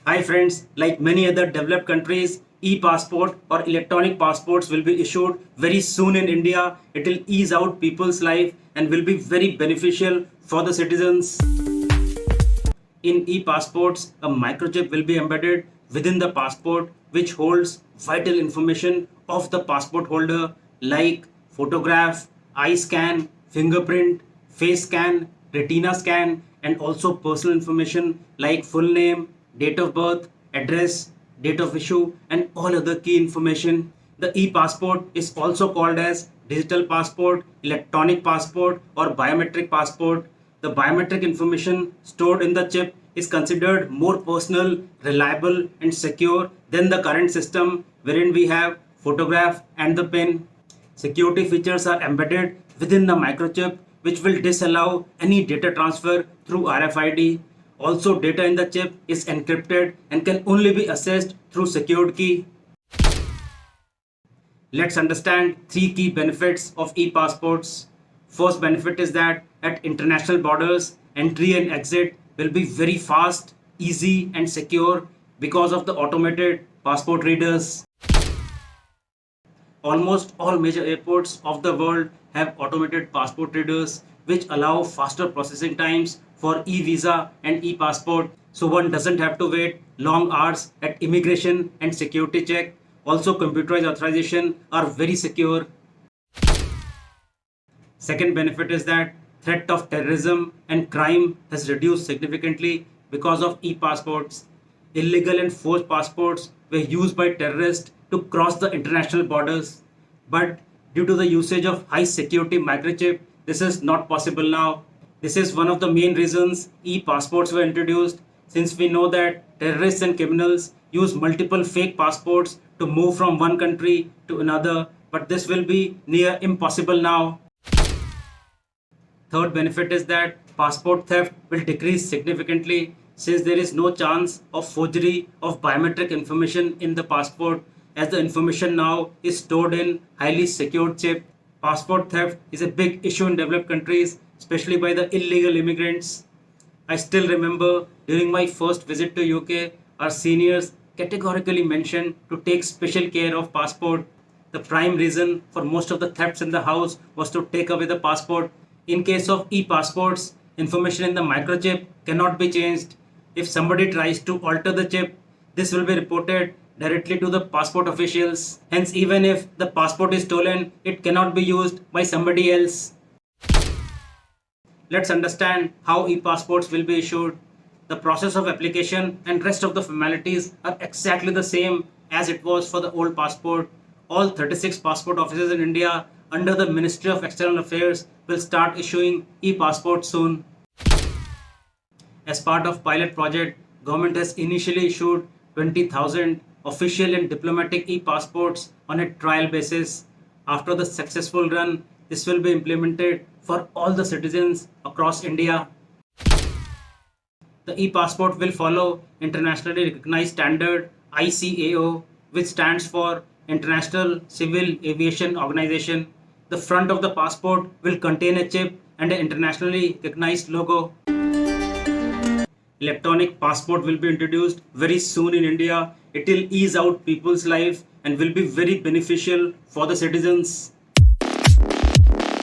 Hi friends, like many other developed countries, e-passport or electronic passports will be issued very soon in India. It will ease out people's life and will be very beneficial for the citizens. In e-passports, a microchip will be embedded within the passport which holds vital information of the passport holder like photograph, eye scan, fingerprint, face scan, retina scan, and also personal information like full name, date of birth, address, date of issue, and all other key information. The e-passport is also called as digital passport, electronic passport, or biometric passport. The biometric information stored in the chip is considered more personal, reliable, and secure than the current system wherein we have photograph and the pen. Security features are embedded within the microchip which will disallow any data transfer through RFID. Also, data in the chip is encrypted and can only be accessed through secured key. Let's understand three key benefits of e-passports. First benefit is that at international borders, entry and exit will be very fast, easy, and secure because of the automated passport readers. Almost all major airports of the world have automated passport readers which allow faster processing times for e-visa and e-passport, so one doesn't have to wait long hours at immigration and security check. Also, computerized authorization are very secure. Second benefit is that threat of terrorism and crime has reduced significantly because of e-passports. Illegal and forged passports were used by terrorists to cross the international borders. But due to the usage of high security microchip, this is not possible now. This is one of the main reasons e-passports were introduced, since we know that terrorists and criminals use multiple fake passports to move from one country to another, but this will be near impossible now. Third benefit is that passport theft will decrease significantly since there is no chance of forgery of biometric information in the passport, as the information now is stored in highly secured chip. Passport theft is a big issue in developed countries, especially by the illegal immigrants. I still remember during my first visit to UK, our seniors categorically mentioned to take special care of passport. The prime reason for most of the thefts in the house was to take away the passport. In case of e-passports, information in the microchip cannot be changed. If somebody tries to alter the chip, this will be reported directly to the passport officials. Hence, even if the passport is stolen, it cannot be used by somebody else. Let's understand how e-passports will be issued. The process of application and rest of the formalities are exactly the same as it was for the old passport. All 36 passport offices in India under the Ministry of External Affairs will start issuing e-passports soon. As part of pilot project, government has initially issued 20,000 official and diplomatic e-passports on a trial basis. After the successful run, this will be implemented for all the citizens across India. The e-passport will follow internationally recognized standard ICAO, which stands for International Civil Aviation Organization. The front of the passport will contain a chip and an internationally recognized logo. Electronic passport will be introduced very soon in India. It will ease out people's life and will be very beneficial for the citizens.